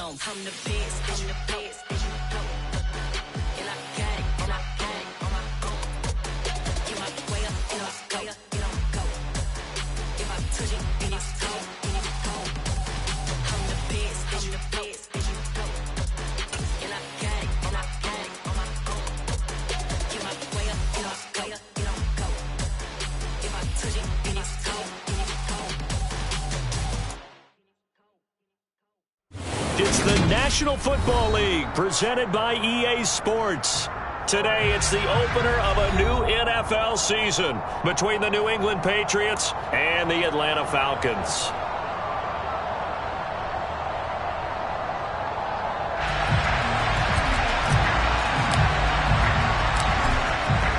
I'm the best, I'm the best, and you know. And I got it, and I got it on my own. Get my way up, and I go, and I go. If I touch it, and it's cold, and it's cold. I'm the best, I'm the best, and you know. And I got it, and I got it on my own. Get my way up, and I go, and I go. If I touch it, and it's cold, and it's cold. It's the National Football League presented by EA Sports. Today, it's the opener of a new NFL season between the New England Patriots and the Atlanta Falcons.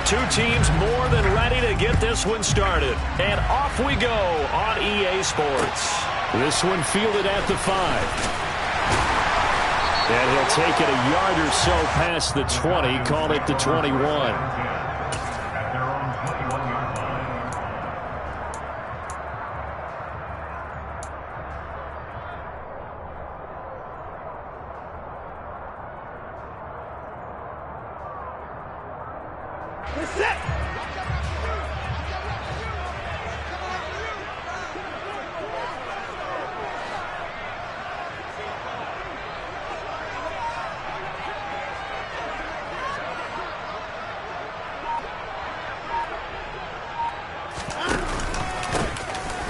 Two teams more than ready to get this one started. And off we go on EA Sports. This one fielded at the 5. And he'll take it a yard or so past the 20, call it the 21.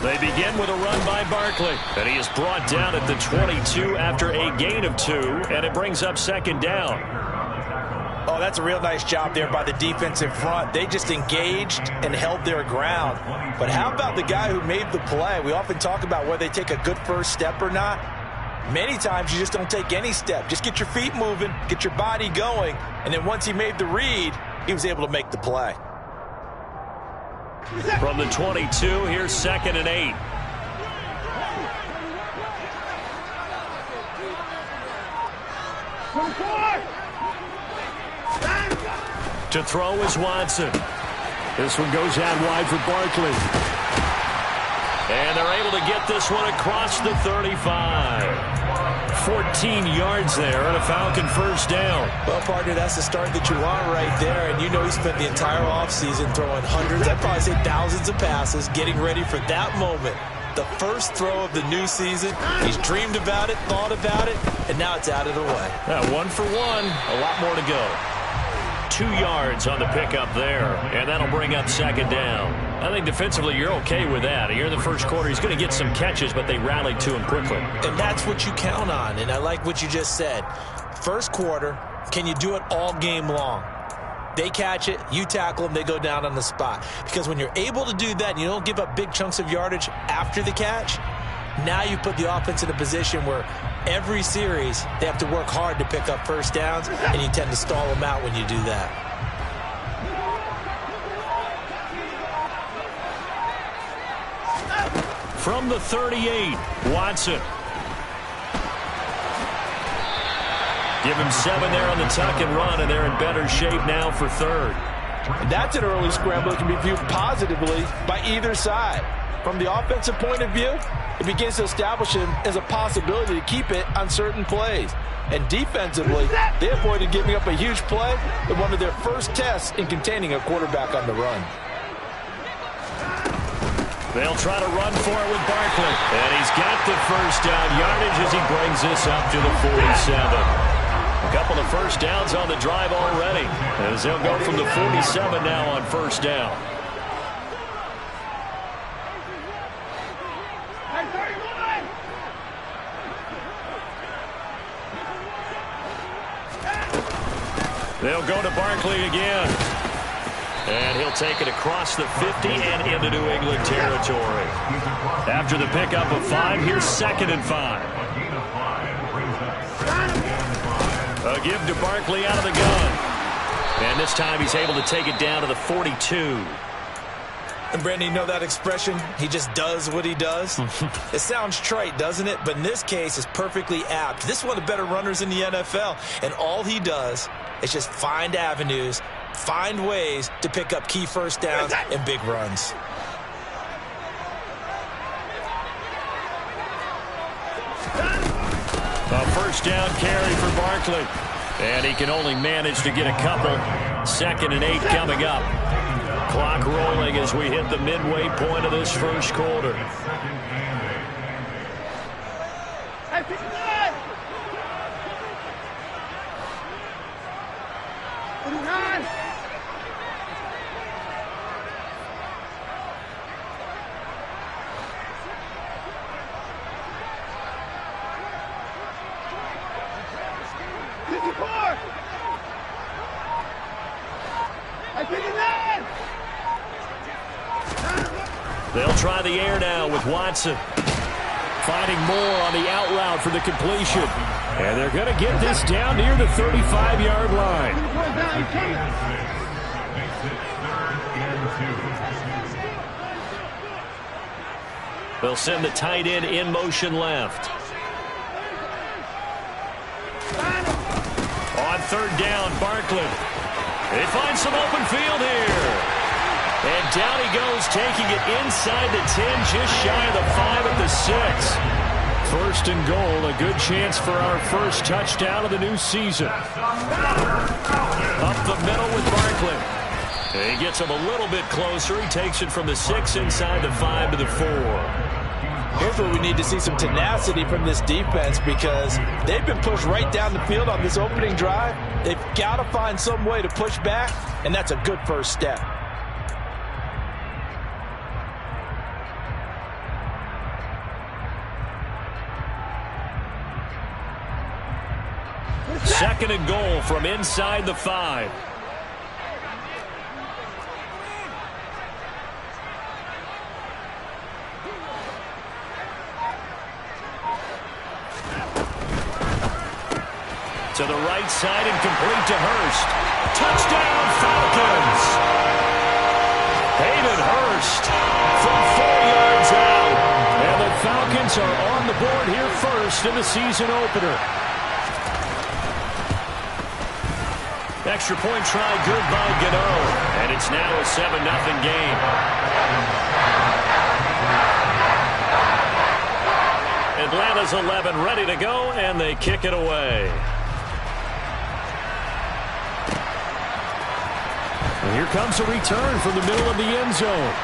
They begin with a run by Barkley, and he is brought down at the 22 after a gain of 2, and it brings up second down. Oh, that's a real nice job there by the defensive front. They just engaged and held their ground. But how about the guy who made the play? We often talk about whether they take a good first step or not. Many times you just don't take any step. Just get your feet moving, get your body going, and then once he made the read, he was able to make the play. From the 22, here's 2nd and 8. To throw is Watson. This one goes out wide for Barkley. And they're able to get this one across the 35. 14 yards there and a Falcon first down. Well, partner, that's the start that you want right there. And you know he spent the entire offseason throwing hundreds, I'd probably say thousands of passes, getting ready for that moment. The first throw of the new season. He's dreamed about it, thought about it, and now it's out of the way. 1 for 1. A lot more to go. 2 yards on the pickup there, and that'll bring up second down. I think defensively you're okay with that. Here in the first quarter, he's going to get some catches, but they rallied to him quickly. And that's what you count on, and I like what you just said. First quarter, can you do it all game long? They catch it, you tackle them, they go down on the spot. Because when you're able to do that and you don't give up big chunks of yardage after the catch, now you put the offense in a position where every series they have to work hard to pick up first downs, and you tend to stall them out when you do that. From the 38, Watson. Give him 7 there on the tuck and run, and they're in better shape now for third. And that's an early scramble that can be viewed positively by either side. From the offensive point of view, it begins to establish him as a possibility to keep it on certain plays. And defensively, they avoided giving up a huge play in one of their first tests in containing a quarterback on the run. They'll try to run for it with Barkley. And he's got the first down yardage as he brings this up to the 47. A couple of first downs on the drive already, as they'll go from the 47 now on first down. They'll go to Barkley again. And he'll take it across the 50 and into New England territory. After the pickup of 5, here's 2nd and 5. A give to Barkley out of the gun. And this time he's able to take it down to the 42. And Brandon, you know that expression? He just does what he does. It sounds trite, doesn't it? But in this case, it's perfectly apt. This is one of the better runners in the NFL. And all he does is just find avenues, find ways to pick up key first downs and big runs. A first down carry for Barkley. And he can only manage to get a couple. 2nd and 8 coming up. Clock rolling as we hit the midway point of this first quarter. They'll try the air now with Watson. Finding Moore on the out route for the completion. And they're going to get this down near the 35-yard line. They'll send the tight end in motion left. On 3rd down, Barkley. They find some open field here. And down he goes, taking it inside the 10, just shy of the 5 at the 6. 1st and goal, a good chance for our first touchdown of the new season. Up the middle with Barkley. He gets him a little bit closer. He takes it from the 6 inside the 5 to the 4. Here's where we need to see some tenacity from this defense, because they've been pushed right down the field on this opening drive. They've got to find some way to push back, and that's a good first step. Second and goal from inside the 5. To the right side and complete to Hurst. Touchdown, Falcons! Hayden Hurst from 4 yards out. And the Falcons are on the board here first in the season opener. Extra point try good by Gano. And it's now a 7-0 game. Atlanta's 11 ready to go, and they kick it away. And here comes a return from the middle of the end zone.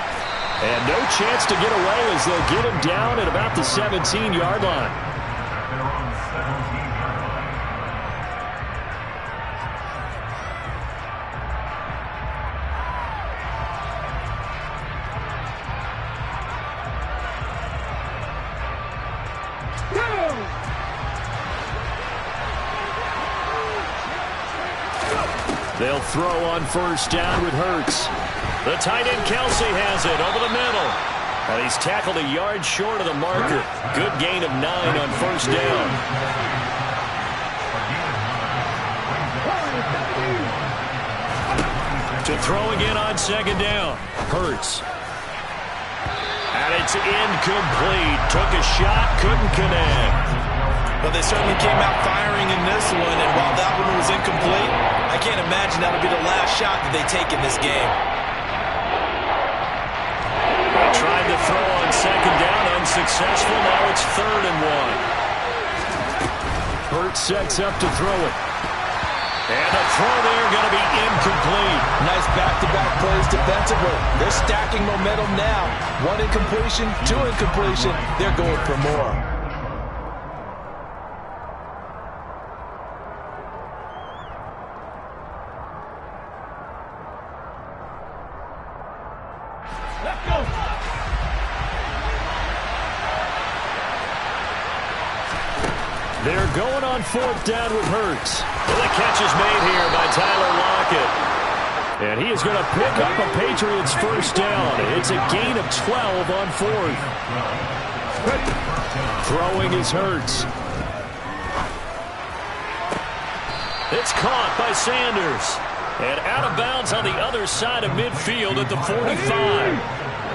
And no chance to get away as they'll get him down at about the 17-yard line. They'll throw on first down with Hurts. The tight end Kelsey has it over the middle. And he's tackled a yard short of the marker. Good gain of 9 on first down. To throw again on second down. Hurts. And it's incomplete. Took a shot, couldn't connect. Well, they certainly came out firing in this one, and while that one was incomplete, I can't imagine that'll be the last shot that they take in this game. They tried to throw on second down, unsuccessful. Now it's 3rd and 1. Hurts sets up to throw it. And the throw there going to be incomplete. Nice back-to-back plays defensively. They're stacking momentum now. 1 incompletion, 2 incompletion. They're going for more. They're going on 4th down with Hurts. Well, the catch is made here by Tyler Lockett. And he is going to pick up a Patriots first down. It's a gain of 12 on 4th. Throwing is Hurts. It's caught by Sanders. And out of bounds on the other side of midfield at the 45.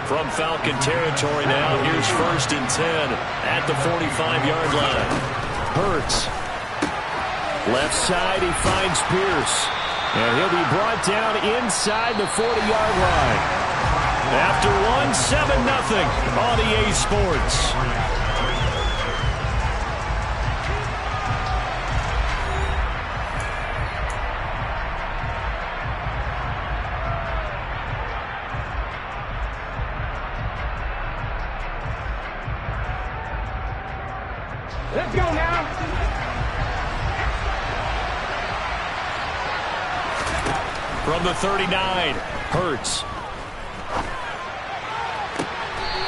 From Falcon territory now, here's 1st and 10 at the 45-yard line. Hurts. Left side, he finds Pierce. And he'll be brought down inside the 40-yard line. After one, 7-0 on EA Sports. From the 39, Hurts.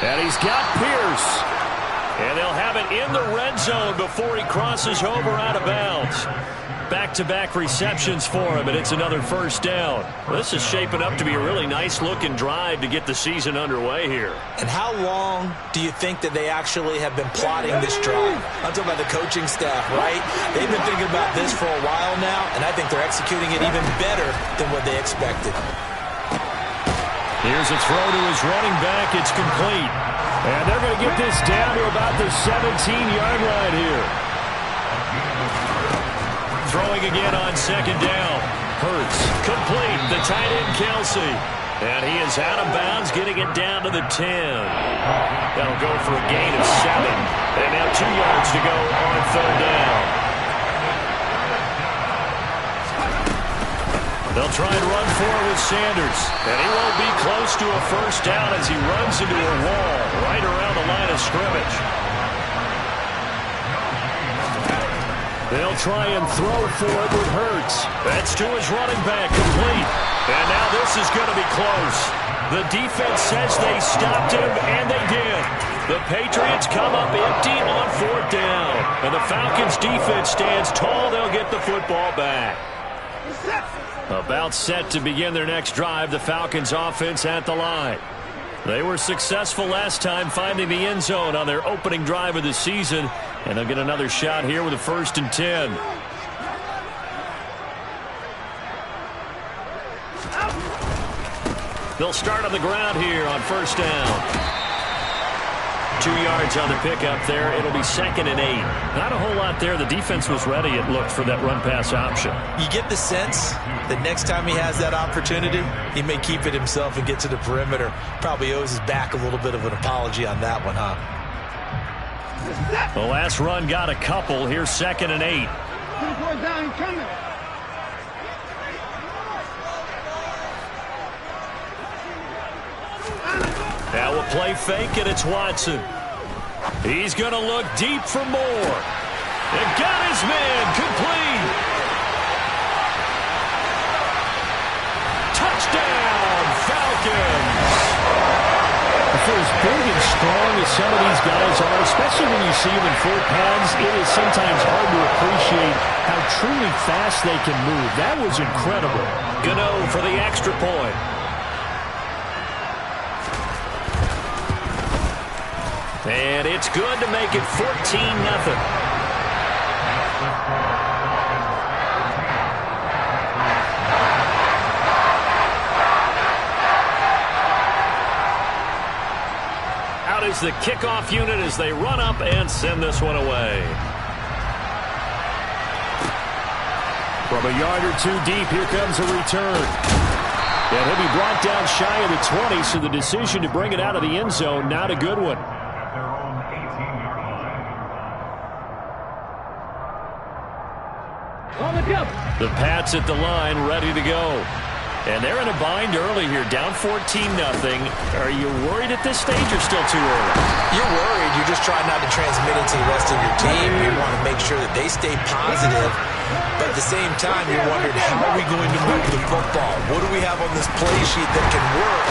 And he's got Pierce. And they'll have it in the red zone before he crosses over out of bounds. Back-to-back receptions for him, and it's another first down. This is shaping up to be a really nice-looking drive to get the season underway here. And how long do you think that they actually have been plotting this drive? I'm talking about the coaching staff, right? They've been thinking about this for a while now, and I think they're executing it even better than what they expected. Here's a throw to his running back. It's complete. And they're going to get this down to about the 17-yard line here. Throwing again on second down. Hurts. Complete. The tight end, Kelsey. And he is out of bounds, getting it down to the 10. That'll go for a gain of 7. And now 2 yards to go on third down. They'll try and run forward with Sanders. And he won't be close to a first down as he runs into a wall right around the line of scrimmage. They'll try and throw for it with Hurts. That's to his running back, complete. And now this is going to be close. The defense says they stopped him, and they did. The Patriots come up empty on fourth down. And the Falcons defense stands tall. They'll get the football back. About set to begin their next drive, the Falcons offense at the line. They were successful last time finding the end zone on their opening drive of the season, and they'll get another shot here with a 1st and 10. They'll start on the ground here on first down. 2 yards on the pickup there. It'll be 2nd and 8. Not a whole lot there. The defense was ready, it looked, for that run-pass option. You get the sense that next time he has that opportunity, he may keep it himself and get to the perimeter. Probably owes his back a little bit of an apology on that one, huh? The last run got a couple. Here's 2nd and 8. Now we'll play fake, and it's Watson. He's going to look deep for more. And got his man, complete. Touchdown, Falcons. For as big and strong as some of these guys are, especially when you see them in full pads, it is sometimes hard to appreciate how truly fast they can move. That was incredible. Gano for the extra point. And it's good to make it 14-0. Out is the kickoff unit as they run up and send this one away. From a yard or two deep, here comes a return. And he'll be brought down shy of the 20, so the decision to bring it out of the end zone, not a good one. The Pats at the line, ready to go. And they're in a bind early here, down 14-0. Are you worried at this stage or still too early? You're worried. You're just trying not to transmit it to the rest of your team. You want to make sure that they stay positive. But at the same time, you're wondering, how are we going to move the football? What do we have on this play sheet that can work?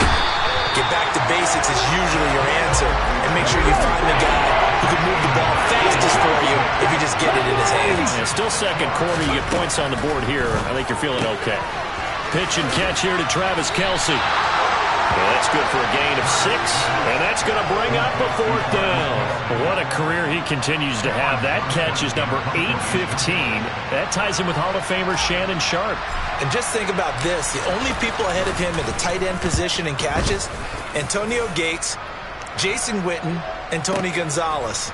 Get back to basics is usually your answer. And make sure you find the guy who can move the ball fastest for you if you just get it in his hands. Yeah, still second quarter. You get points on the board here. I think you're feeling okay. Pitch and catch here to Travis Kelce. Well, that's good for a gain of 6, and that's going to bring up a 4th down. What a career he continues to have. That catch is number 815. That ties him with Hall of Famer Shannon Sharpe. And just think about this. The only people ahead of him in the tight end position in catches, Antonio Gates, Jason Witten, and Tony Gonzalez.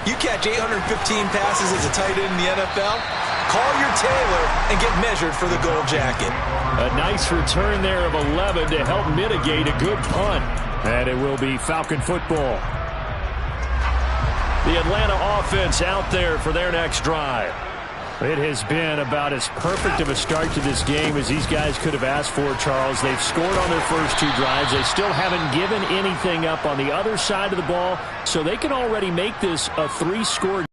You catch 815 passes as a tight end in the NFL, call your tailor and get measured for the gold jacket. A nice return there of 11 to help mitigate a good punt. And it will be Falcon football. The Atlanta offense out there for their next drive. It has been about as perfect of a start to this game as these guys could have asked for, Charles. They've scored on their first 2 drives. They still haven't given anything up on the other side of the ball, so they can already make this a 3-score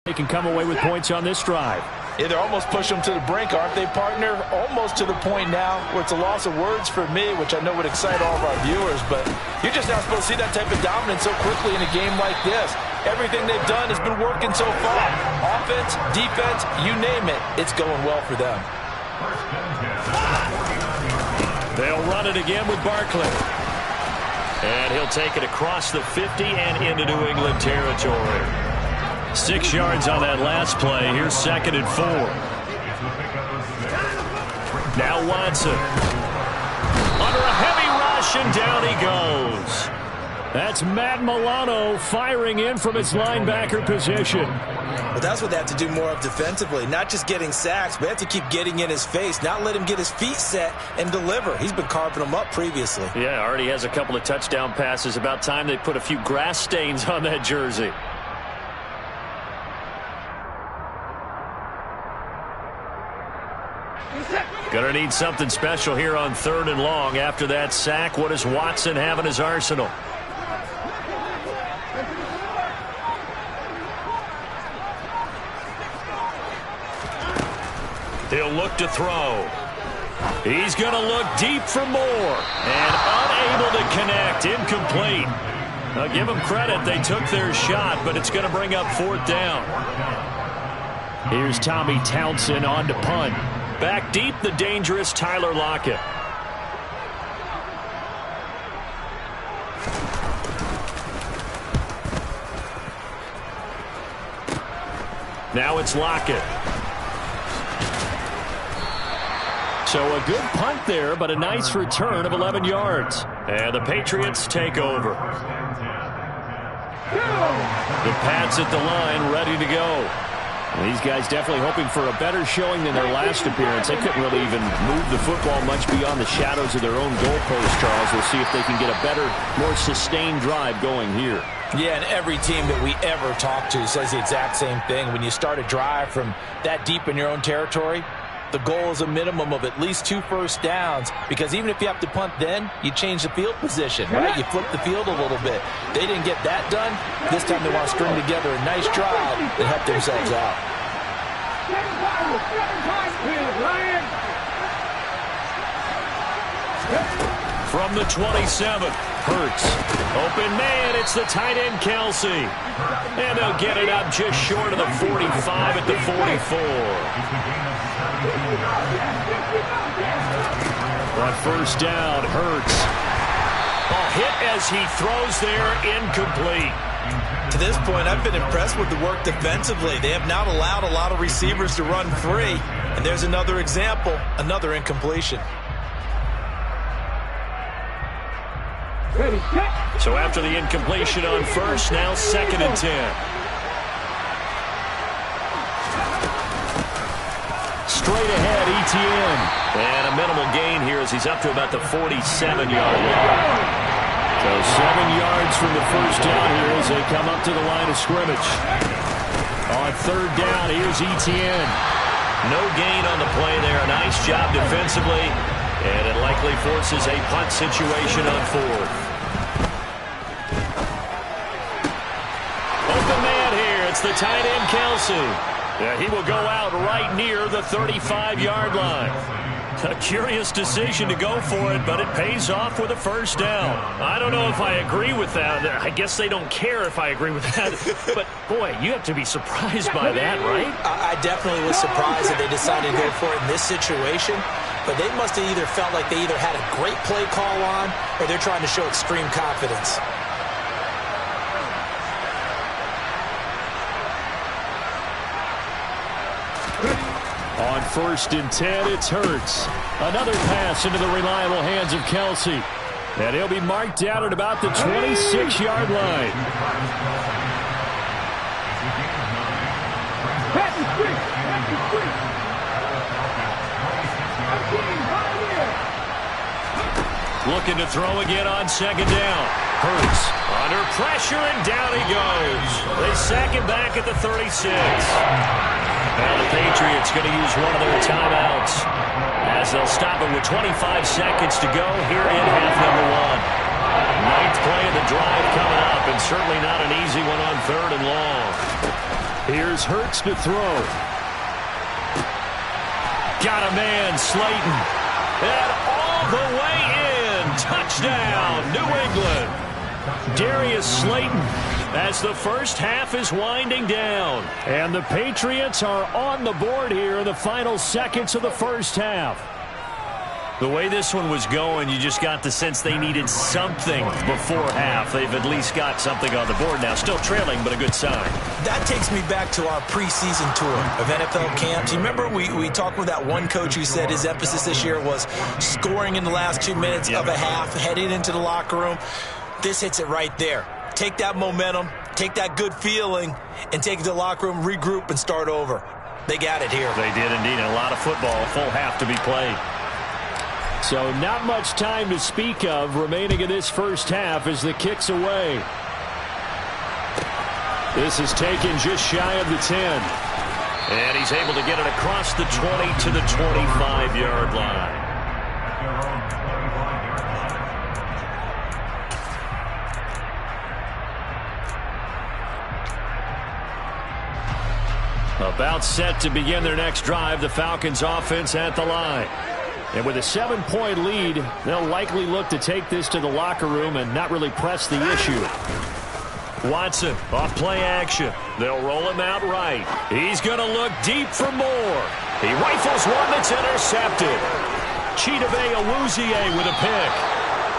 They can come away with points on this drive. Yeah, they're almost pushing them to the brink, aren't they, partner? Almost to the point now where it's a loss of words for me, which I know would excite all of our viewers, but you're just not supposed to see that type of dominance so quickly in a game like this. Everything they've done has been working so far. Offense, defense, you name it, it's going well for them. They'll run it again with Barkley. And he'll take it across the 50 and into New England territory. 6 yards on that last play. Here's 2nd and 4. Now Watson. Under a heavy rush, and down he goes. That's Matt Milano firing in from his linebacker position. Well, that's what they have to do more of defensively. Not just getting sacks, but they have to keep getting in his face, not let him get his feet set and deliver. He's been carving them up previously. Yeah, already has a couple of touchdown passes. About time they put a few grass stains on that jersey. Gonna need something special here on 3rd and long. After that sack, what does Watson have in his arsenal? He'll look to throw. He's going to look deep for more. And unable to connect. Incomplete. Now give them credit. They took their shot, but it's going to bring up 4th down. Here's Tommy Townsend on to punt. Back deep, the dangerous Tyler Lockett. Now it's Lockett. So a good punt there, but a nice return of 11 yards. And the Patriots take over. The Pats at the line, ready to go. These guys definitely hoping for a better showing than their last appearance. They couldn't really even move the football much beyond the shadows of their own goalpost, Charles. We'll see if they can get a better, more sustained drive going here. Yeah, and every team that we ever talk to says the exact same thing. When you start a drive from that deep in your own territory, the goal is a minimum of at least 2 first downs, because even if you have to punt then, you change the field position, right? You flip the field a little bit. They didn't get that done. This time they want to string together a nice drive and help themselves out. From the 27, Hurts. Open man, it's the tight end Kelsey. And they'll get it up just short of the 45 at the 44. On 1st down, Hurts. A hit as he throws there, incomplete. To this point, I've been impressed with the work defensively. They have not allowed a lot of receivers to run free. And there's another example, another incompletion. So after the incompletion on 1st, now 2nd and 10. Straight ahead, Etienne. And a minimal gain here as he's up to about the 47-yard line. So 7 yards from the 1st down here as they come up to the line of scrimmage. On 3rd down, here's Etienne. No gain on the play there. A nice job defensively. And it likely forces a punt situation on 4th. Open man here. It's the tight end Kelsey. Yeah, he will go out right near the 35-yard line. A curious decision to go for it, but it pays off with a 1st down. I don't know if I agree with that. I guess they don't care if I agree with that. But, boy, you have to be surprised by that, right? I definitely was surprised that they decided to go for it in this situation. But they must have either felt like they either had a great play call on or they're trying to show extreme confidence. On 1st and 10, it's Hurts. Another pass into the reliable hands of Kelsey. And he'll be marked out at about the 26-yard line. Looking to throw again on 2nd down. Hurts under pressure, and down he goes. They sack him back at the 36. Now the Patriots going to use one of their timeouts as they'll stop it with 25 seconds to go here in half number 1. 9th play of the drive coming up, and certainly not an easy one on 3rd and long. Here's Hurts to throw. Got a man, Slayton. And all the way in. Touchdown, New England. Darius Slayton as the first half is winding down. And the Patriots are on the board here in the final seconds of the first half. The way this one was going, you just got the sense they needed something before half. They've at least got something on the board now. Still trailing, but a good sign. That takes me back to our preseason tour of NFL camps. You remember we talked with that one coach who said his emphasis this year was scoring in the last 2 minutes of a half, heading into the locker room. This hits it right there. Take that momentum, take that good feeling, and take it to the locker room, regroup, and start over. They got it here. They did indeed. And a lot of football, a full half to be played. So not much time to speak of remaining in this first half as the kick's away. This is taken just shy of the 10. And he's able to get it across the 20 to the 25-yard line. About set to begin their next drive, the Falcons offense at the line. And with a 7-point lead, they'll likely look to take this to the locker room and not really press the issue. Watson off play action. They'll roll him out right. He's going to look deep for more. He rifles one that's intercepted. Chidobe Awuzie with a pick.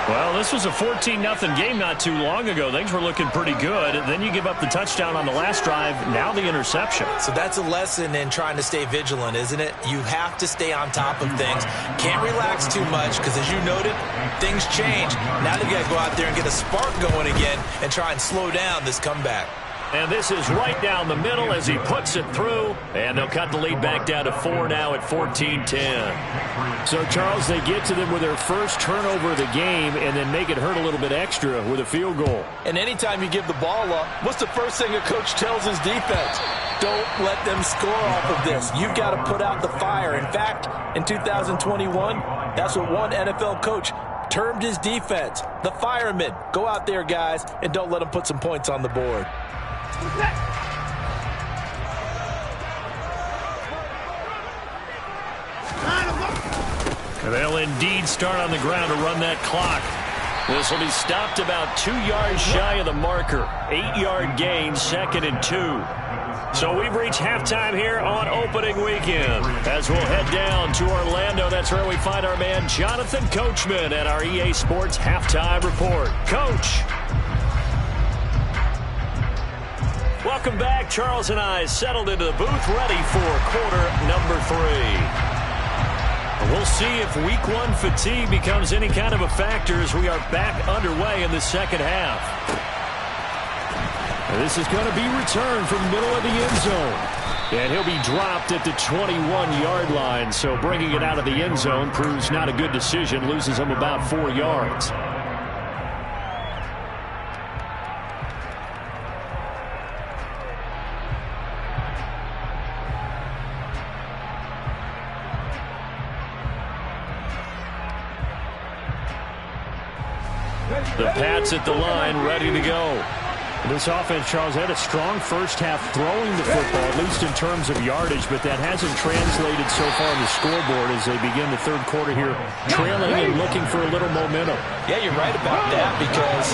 Well, this was a 14-0 game not too long ago. Things were looking pretty good. Then you give up the touchdown on the last drive. Now the interception. So that's a lesson in trying to stay vigilant, isn't it? You have to stay on top of things. Can't relax too much because, as you noted, things change. Now they've got to go out there and get a spark going again and try and slow down this comeback. And this is right down the middle as he puts it through. And they'll cut the lead back down to 4 now at 14-10. So, Charles, they get to them with their first turnover of the game and then make it hurt a little bit extra with a field goal. And anytime you give the ball up, what's the first thing a coach tells his defense? Don't let them score off of this. You've got to put out the fire. In fact, in 2021, that's what one NFL coach termed his defense. The firemen. Go out there, guys, and don't let them put some points on the board. They'll indeed start on the ground to run that clock. This will be stopped about 2 yards shy of the marker. 8-yard gain, 2nd and 2. So we've reached halftime here on opening weekend. As we'll head down to Orlando, that's where we find our man Jonathan Coachman at our EA Sports Halftime Report. Coach. Welcome back. Charles and I settled into the booth, ready for quarter number 3. We'll see if week 1 fatigue becomes any kind of a factor as we are back underway in the second half. And this is going to be returned from the middle of the end zone. And he'll be dropped at the 21-yard line. So bringing it out of the end zone proves not a good decision. Loses him about 4 yards. The Pats at the line, ready to go. This offense, Charles, had a strong first half throwing the football, at least in terms of yardage, but that hasn't translated so far on the scoreboard as they begin the third quarter here, trailing and looking for a little momentum. Yeah, you're right about that because,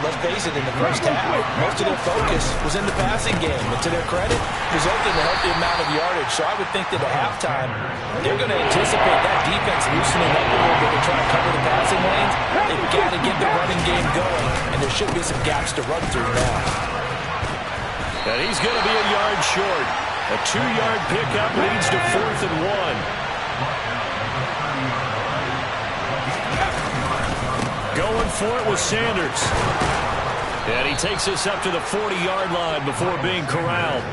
let's face it, in the first half, most of their focus was in the passing game. And to their credit, resulted in a healthy amount of yardage. So I would think that at halftime, they're going to anticipate that defense loosening up a little bit to try and cover the passing lanes. They've got to get the running game going, and there should be some gaps to run through now. And he's going to be a yard short. A 2-yard pickup leads to 4th and 1. Going for it with Sanders. And he takes us up to the 40-yard line before being corralled.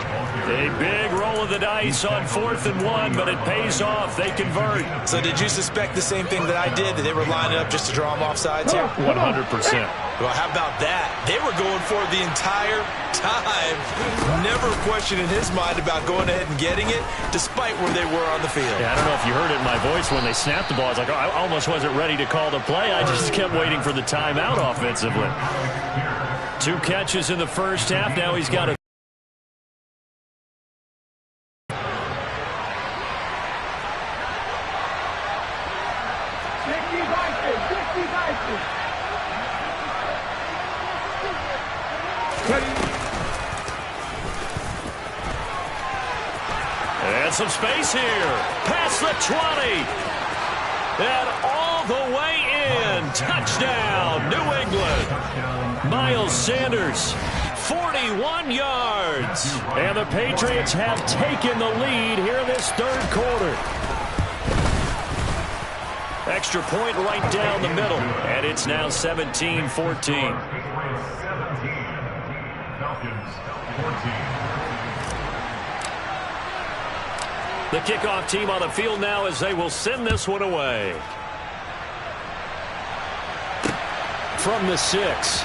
A big roll of the dice on 4th and 1, but it pays off. They convert. So did you suspect the same thing that I did, that they were lining up just to draw them off sides here? 100%. Well, how about that? They were going for it the entire time. Never a question in his mind about going ahead and getting it, despite where they were on the field. Yeah, I don't know if you heard it in my voice when they snapped the ball. I was like, oh, I almost wasn't ready to call the play. I just kept waiting for the timeout offensively. 2 catches in the first half. Now he's got a And some space here. Past the 20. And all the way in. Touchdown, New England. Miles Sanders, 41 yards. And the Patriots have taken the lead here this third quarter. Extra point right down the middle. And it's now 17-14. Falcons 14. The kickoff team on the field now as they will send this one away. From the 6.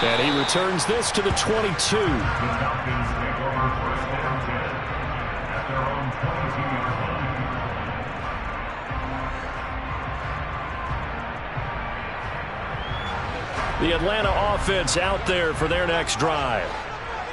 And he returns this to the 22. The Falcons take over first down 10 at their own 22-yard line. The Atlanta offense out there for their next drive.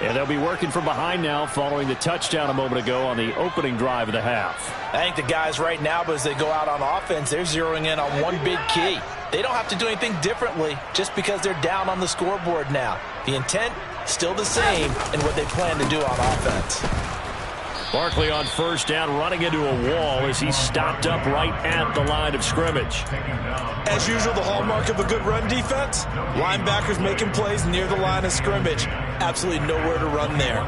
And they'll be working from behind now following the touchdown a moment ago on the opening drive of the half. I think the guys right now, as they go out on offense, they're zeroing in on one big key. They don't have to do anything differently just because they're down on the scoreboard now. The intent, still the same in what they plan to do on offense. Barkley on first down, running into a wall as he stopped up right at the line of scrimmage. As usual, the hallmark of a good run defense, linebackers making plays near the line of scrimmage. Absolutely nowhere to run there.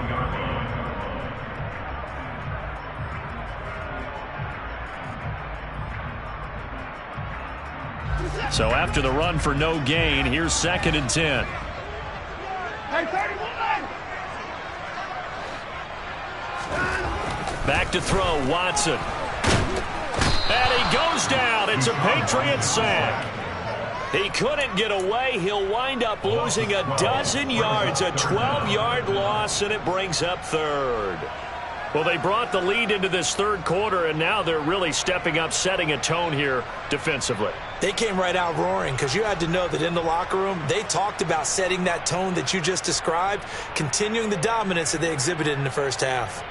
So after the run for no gain, here's 2nd and 10. Back to throw, Watson. And he goes down. It's a Patriots sack. He couldn't get away. He'll wind up losing a dozen yards, a 12-yard loss, and it brings up 3rd. Well, they brought the lead into this third quarter, and now they're really stepping up, setting a tone here defensively. They came right out roaring because you had to know that in the locker room, they talked about setting that tone that you just described, continuing the dominance that they exhibited in the first half.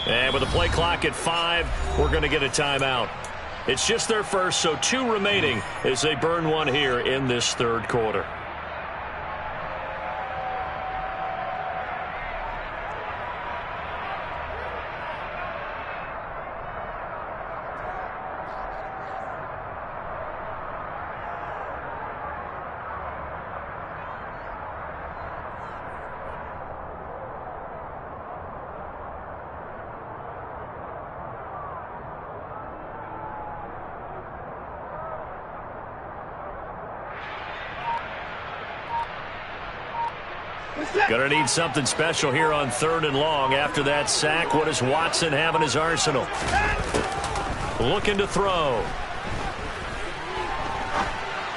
And with the play clock at 5, we're going to get a timeout. It's just their first, so 2 remaining as they burn one here in this third quarter. Going to need something special here on 3rd and long. After that sack, what does Watson have in his arsenal? Looking to throw.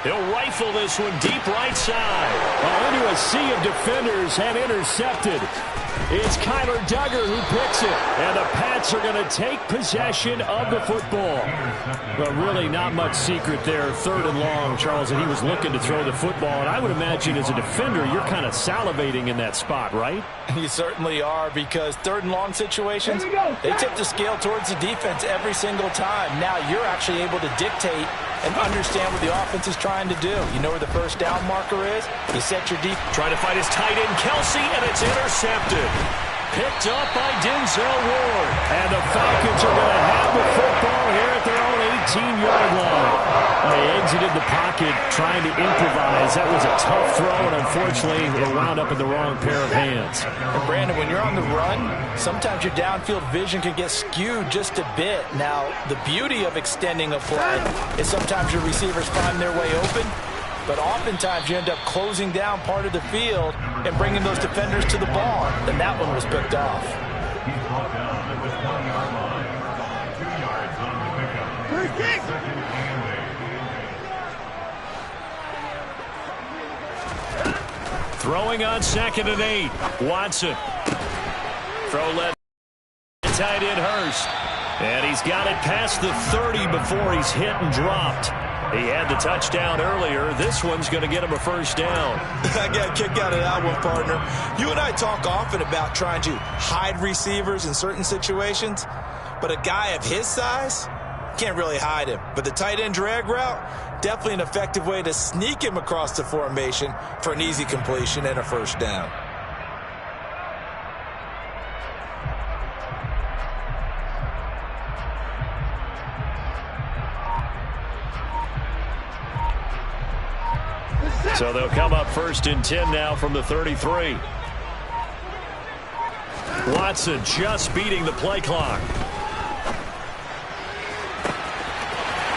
He'll rifle this one deep right side. Into a sea of defenders and intercepted. It's Kyler Duggar who picks it. And the Pats are going to take possession of the football. But really not much secret there. 3rd and long, Charles, and he was looking to throw the football. And I would imagine as a defender, you're kind of salivating in that spot, right? You certainly are, because 3rd and long situations, they tip the scale towards the defense every single time. Now you're actually able to dictate and understand what the offense is trying to do. You know where the first down marker is? You set your deep. Trying to find his tight end, Kelsey, and it's intercepted. Picked up by Denzel Ward. And the Falcons are going to have the football here at their own 18-yard line. They exited the pocket trying to improvise. That was a tough throw, and unfortunately, it wound up in the wrong pair of hands. And Brandon, when you're on the run, sometimes your downfield vision can get skewed just a bit. Now, the beauty of extending a play is sometimes your receivers find their way open, but oftentimes you end up closing down part of the field and bringing those defenders to the ball. And that one was picked off. He's brought down at the 1-yard line. 2 yards on the pickup. Second and 8. Throwing on 2nd and 8. Watson. Throw left. Tight end Hurst. And he's got it past the 30 before he's hit and dropped. He had the touchdown earlier. This one's going to get him a first down. I got a kick out of that one, partner. You and I talk often about trying to hide receivers in certain situations. But a guy of his size, can't really hide him. But the tight end drag route, definitely an effective way to sneak him across the formation for an easy completion and a first down. So they'll come up 1st and 10 now from the 33. Watson just beating the play clock.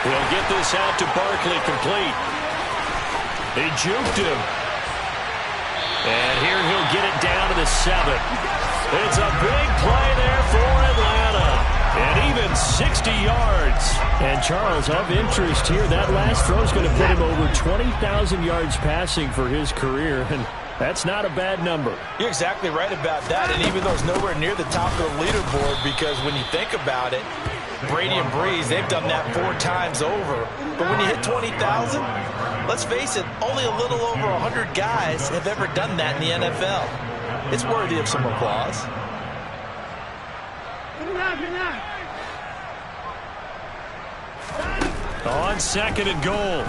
He'll get this out to Barkley, complete. He juked him. And here he'll get it down to the 7. It's a big play there for Atlanta. And even 60 yards. And Charles, I have interest here. That last throw is going to put him over 20,000 yards passing for his career. And that's not a bad number. You're exactly right about that. And even though it's nowhere near the top of the leaderboard, because when you think about it, Brady and Breeze, they've done that 4 times over. But when you hit 20,000, let's face it, only a little over 100 guys have ever done that in the NFL. It's worthy of some applause. On 2nd and goal,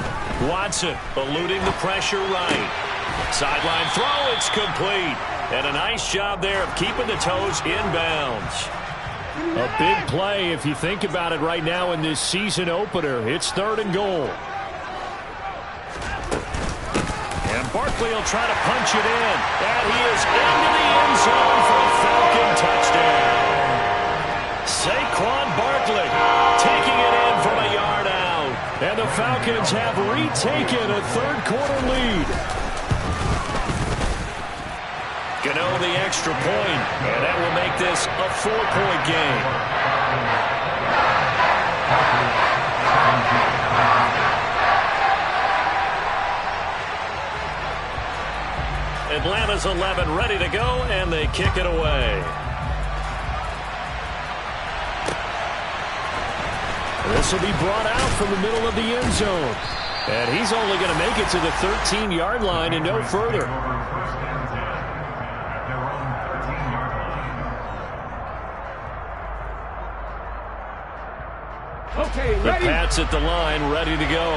Watson eluding the pressure right. Sideline throw, it's complete. And a nice job there of keeping the toes inbounds. A big play if you think about it right now in this season opener. It's 3rd and goal. And Barkley will try to punch it in. And he is into the end zone for a Falcon touchdown. Saquon Barkley taking it in from a yard out. And the Falcons have retaken a 3rd quarter lead. Gano the extra point, and that will make this a 4-point game. Atlanta's 11 ready to go, and they kick it away. This will be brought out from the middle of the end zone. And he's only going to make it to the 13-yard line and no further. The Pats at the line, ready to go.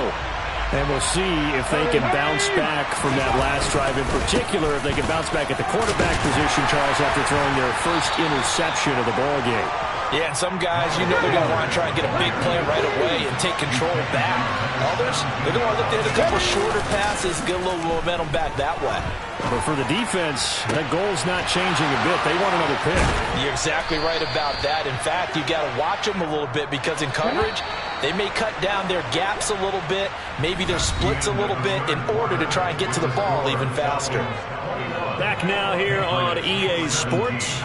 And we'll see if they can bounce back from that last drive, in particular, if they can bounce back at the quarterback position, Charles, after throwing their first interception of the ballgame. Yeah, and some guys, you know they're going to want to try and get a big play right away and take control back. Others, they're going to want to look to hit a couple shorter passes, get a little momentum back that way. But for the defense, that goal's not changing a bit. They want another pick. You're exactly right about that. In fact, you got to watch them a little bit, because in coverage, they may cut down their gaps a little bit, maybe their splits a little bit, in order to try and get to the ball even faster. Back now here on EA Sports.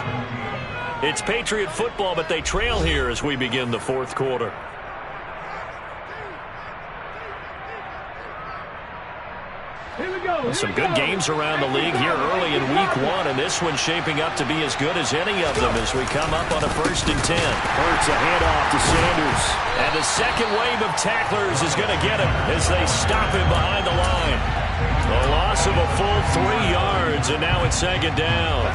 It's Patriot football, but they trail here as we begin the 4th quarter. Some good games around the league here early in week 1, and this one's shaping up to be as good as any of them as we come up on a 1st and 10. Hurts a handoff to Sanders. And the second wave of tacklers is going to get him as they stop him behind the line. A loss of a full 3 yards, and now it's 2nd down.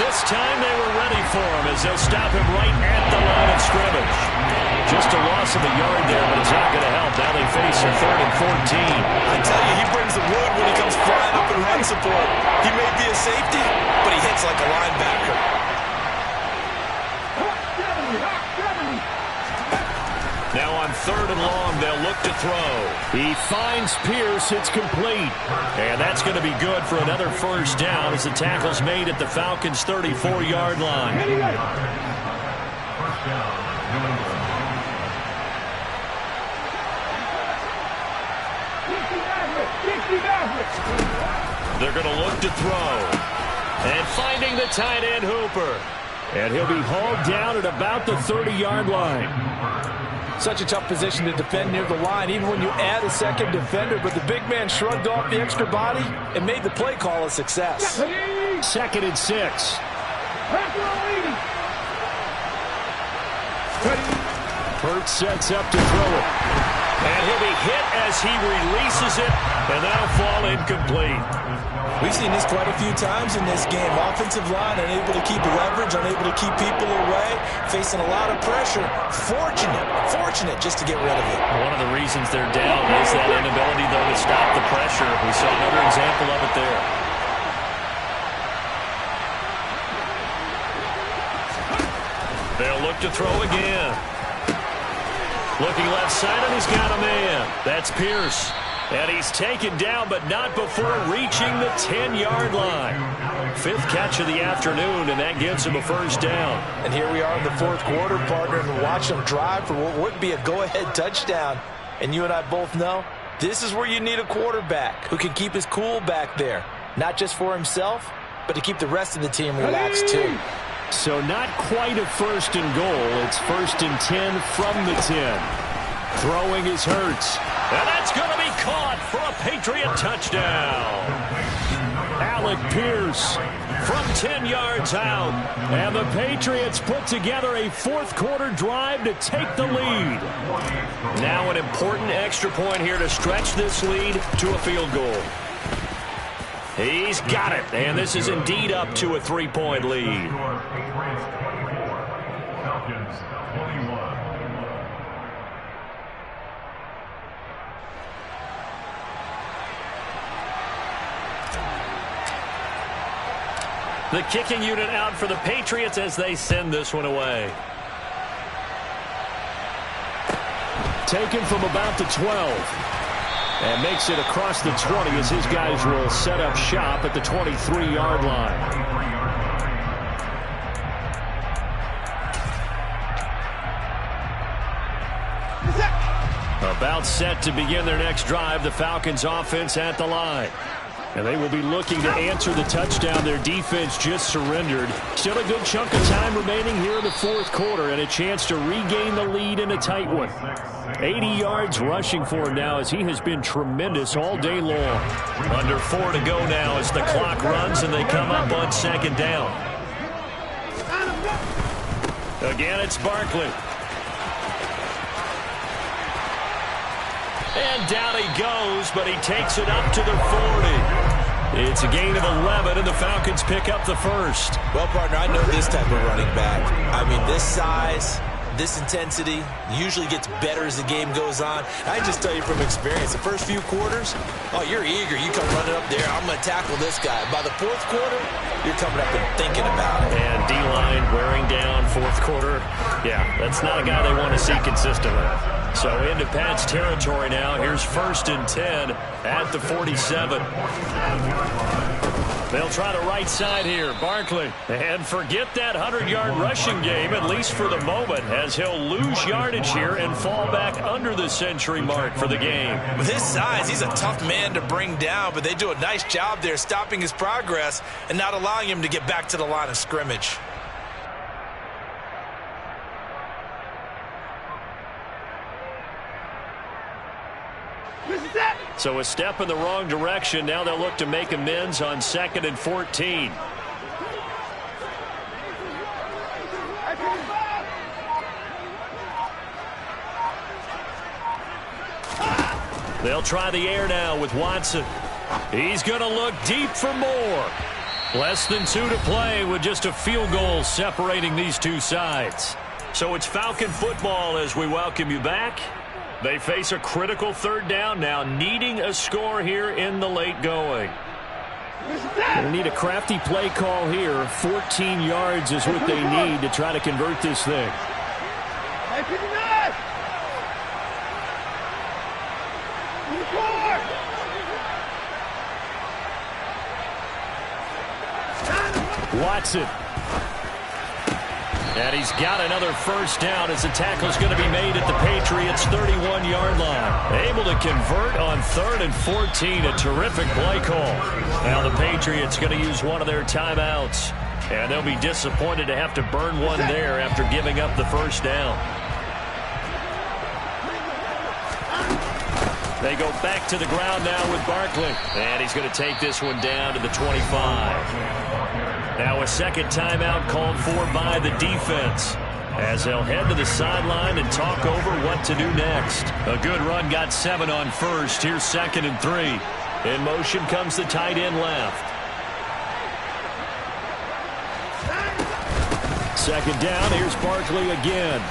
This time they were ready for him as they'll stop him right at the line of scrimmage. Just a loss of a yard there, but it's not going to help. Now they face a 3rd and 14. I tell you, he brings the wood when he comes flying up in run support. He may be a safety, but he hits like a linebacker. Now on 3rd and long, they'll look to throw. He finds Pierce. It's complete. And that's going to be good for another 1st down as the tackle's made at the Falcons' 34-yard line. First down, New England. They're going to look to throw. And finding the tight end, Hooper. And he'll be hauled down at about the 30-yard line. Such a tough position to defend near the line, even when you add a second defender. But the big man shrugged off the extra body and made the play call a success. 2nd and 6. Hurts sets up to throw it. And he'll be hit as he releases it, and that'll fall incomplete. We've seen this quite a few times in this game. Offensive line unable to keep leverage, unable to keep people away, facing a lot of pressure. Fortunate just to get rid of it. One of the reasons they're down is that inability, though, to stop the pressure. We saw another example of it there. They'll look to throw again. Looking left side, and he's got a man. That's Pierce. And he's taken down, but not before reaching the 10-yard line. 5th catch of the afternoon, and that gives him a first down. And here we are in the 4th quarter, partner, and watch them drive for what would be a go-ahead touchdown. And you and I both know this is where you need a quarterback who can keep his cool back there. Not just for himself, but to keep the rest of the team relaxed too. So not quite a 1st and goal. It's 1st and 10 from the 10. Throwing is Hurts. And that's going to be caught for a Patriot touchdown. Alec Pierce from 10 yards out. And the Patriots put together a 4th quarter drive to take the lead. Now an important extra point here to stretch this lead to a field goal. He's got it. And this is indeed up to a 3-point lead. Falcons 21. The kicking unit out for the Patriots as they send this one away. Taken from about the 12. And makes it across the 20 as his guys will set up shop at the 23-yard line. About set to begin their next drive, the Falcons offense at the line. And they will be looking to answer the touchdown their defense just surrendered. Still a good chunk of time remaining here in the 4th quarter and a chance to regain the lead in a tight one. 80 yards rushing for him now as he has been tremendous all day long. Under 4 to go now as the clock runs and they come up on 2nd down. Again, it's Barkley. And down he goes, but he takes it up to the 40. It's a gain of 11, and the Falcons pick up the 1st. Well, partner, I know this type of running back. I mean, this size, this intensity usually gets better as the game goes on. I just tell you from experience, the first few quarters, oh, you're eager. You come running up there, I'm going to tackle this guy. By the 4th quarter, you're coming up and thinking about it. And D-line wearing down 4th quarter. Yeah, that's not a guy they want to see consistently. So into Pat's territory now. Here's 1st and 10 at the 47. They'll try the right side here. Barkley. And forget that 100-yard rushing game, at least for the moment, as he'll lose yardage here and fall back under the century mark for the game. With his size, he's a tough man to bring down, but they do a nice job there stopping his progress and not allowing him to get back to the line of scrimmage. So a step in the wrong direction. Now they'll look to make amends on 2nd and 14. They'll try the air now with Watson. He's going to look deep for more. Less than 2 to play with just a field goal separating these two sides. So it's Falcon football as we welcome you back. They face a critical 3rd down now, needing a score here in the late going. They need a crafty play call here. 14 yards is what they need to try to convert this thing. Watson. And he's got another first down as the tackle's going to be made at the Patriots' 31-yard line. Able to convert on 3rd and 14. A terrific play call. Now the Patriots going to use one of their timeouts. And they'll be disappointed to have to burn one there after giving up the first down. They go back to the ground now with Barkley. And he's going to take this one down to the 25. Now a second timeout called for by the defense. as they'll head to the sideline and talk over what to do next. A good run got 7 on first. Here's 2nd and 3. In motion comes the tight end left. 2nd down. Here's Barkley again.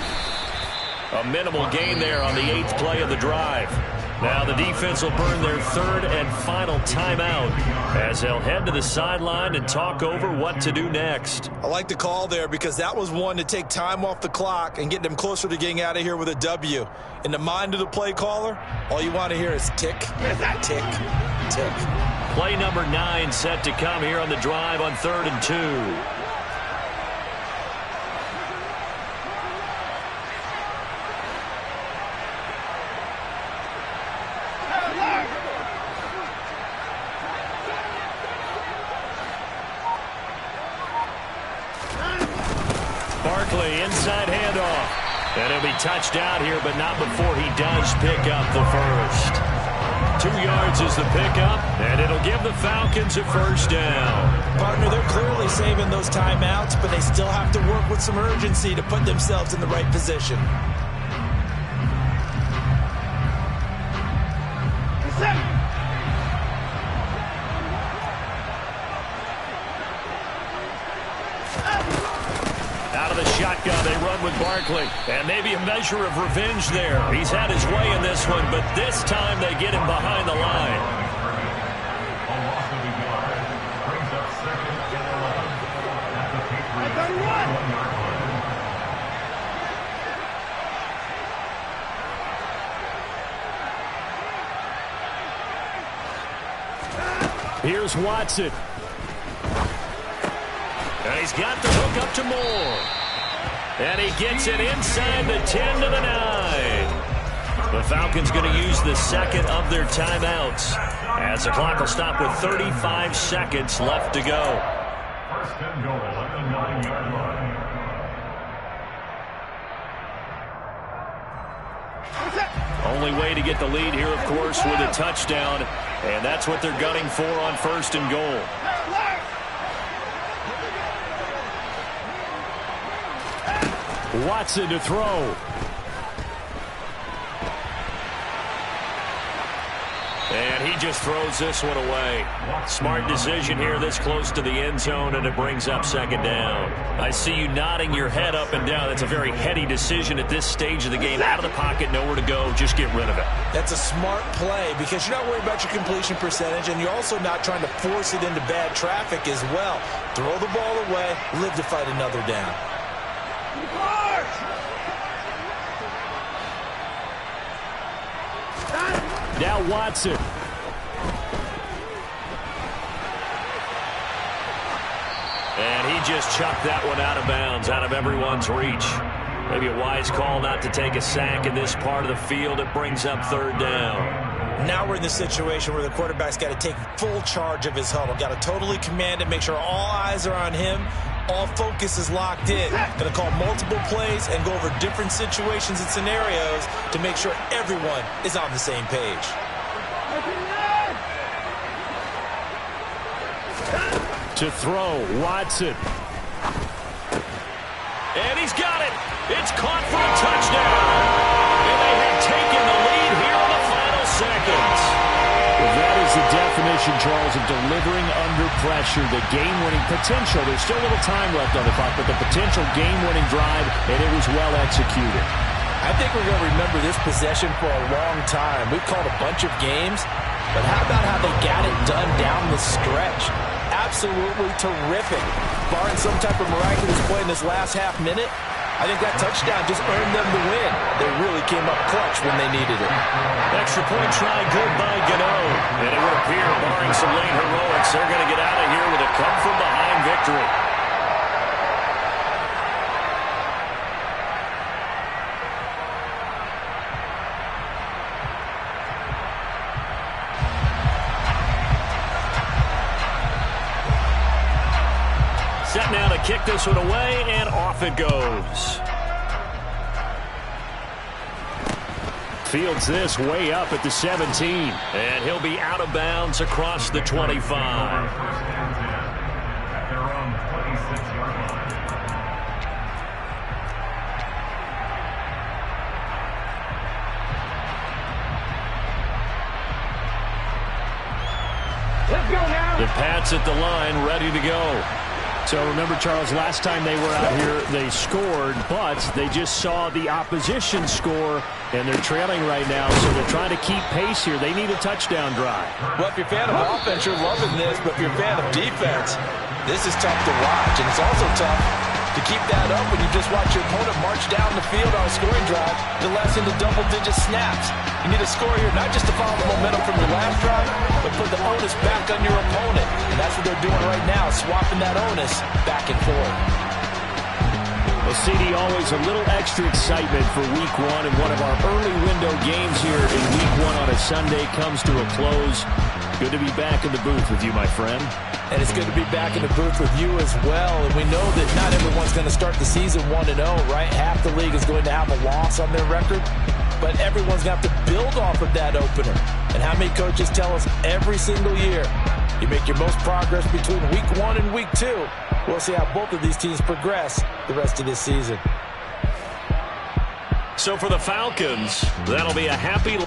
A minimal gain there on the 8th play of the drive. Now the defense will burn their 3rd and final timeout as they'll head to the sideline and talk over what to do next. I like the call there because that was one to take time off the clock and get them closer to getting out of here with a W. In the mind of the play caller, all you want to hear is tick, tick, tick. Play number 9 set to come here on the drive on 3rd and 2. Inside handoff. And he'll be touched out here, but not before he does pick up the first. 2 yards is the pickup, and it'll give the Falcons a 1st down. Partner, they're clearly saving those timeouts, but they still have to work with some urgency to put themselves in the right position. Shotgun, they run with Barkley, and maybe a measure of revenge there. He's had his way in this one, but this time they get him behind the line. A loss of a yard brings up 2nd and 11 at the Patriots 1-yard line. Here's Watson. And he's got the hook up to Moore. And he gets it inside the 10 to the 9. The Falcons going to use the 2nd of their timeouts as the clock will stop with 35 seconds left to go. 1st and goal at the 9-yard line. Only way to get the lead here, of course, with a touchdown. And that's what they're gunning for on 1st and goal. Watson to throw. And he just throws this one away. Smart decision here this close to the end zone, and it brings up 2nd down. I see you nodding your head up and down. That's a very heady decision at this stage of the game. Out of the pocket, nowhere to go. Just get rid of it. That's a smart play because you're not worried about your completion percentage, and you're also not trying to force it into bad traffic as well. Throw the ball away, live to fight another down. Now Watson. And he just chucked that one out of bounds, out of everyone's reach. Maybe a wise call not to take a sack in this part of the field. It brings up 3rd down. Now we're in the situation where the quarterback's got to take full charge of his huddle. Got to totally command it, make sure all eyes are on him. All focus is locked in. Going to call multiple plays and go over different situations and scenarios to make sure everyone is on the same page. To throw, Watson. And he's got it. It's caught for a touchdown. And they have taken the lead here in the final seconds. Well, that is the definition, Charles, of delivering under pressure. The game-winning potential. There's still a little time left on the clock, but the potential game-winning drive, and it was well executed. I think we're going to remember this possession for a long time. We've called a bunch of games, but how about how they got it done down the stretch? Absolutely terrific. Barring some type of miraculous play in this last half minute, I think that touchdown just earned them the win. They really came up clutch when they needed it. Extra point try good by Gano. And it would appear, barring some late heroics, they're going to get out of here with a come-from-behind victory. Set now to kick this one away, and off it goes. Fields this way up at the 17. And he'll be out of bounds across the 25. The Pats at the line, ready to go. So remember, Charles, last time they were out here, they scored, but they just saw the opposition score, and they're trailing right now, so they're trying to keep pace here. They need a touchdown drive. Well, if you're a fan of offense, you're loving this, but if you're a fan of defense, this is tough to watch, and it's also tough to keep that up when you just watch your opponent march down the field on a scoring drive to less into double-digit snaps. You need a score here, not just to follow the momentum from your last drive, but put the onus back on your opponent. And that's what they're doing right now, swapping that onus back and forth. Well, CD, always a little extra excitement for Week 1, and one of our early window games here in Week 1 on a Sunday comes to a close. Good to be back in the booth with you, my friend. And it's good to be back in the booth with you as well. And we know that not everyone's going to start the season 1-0, right? Half the league is going to have a loss on their record. But everyone's going to have to build off of that opener. And how many coaches tell us every single year, you make your most progress between Week 1 and Week 2. We'll see how both of these teams progress the rest of this season. So for the Falcons, that'll be a happy...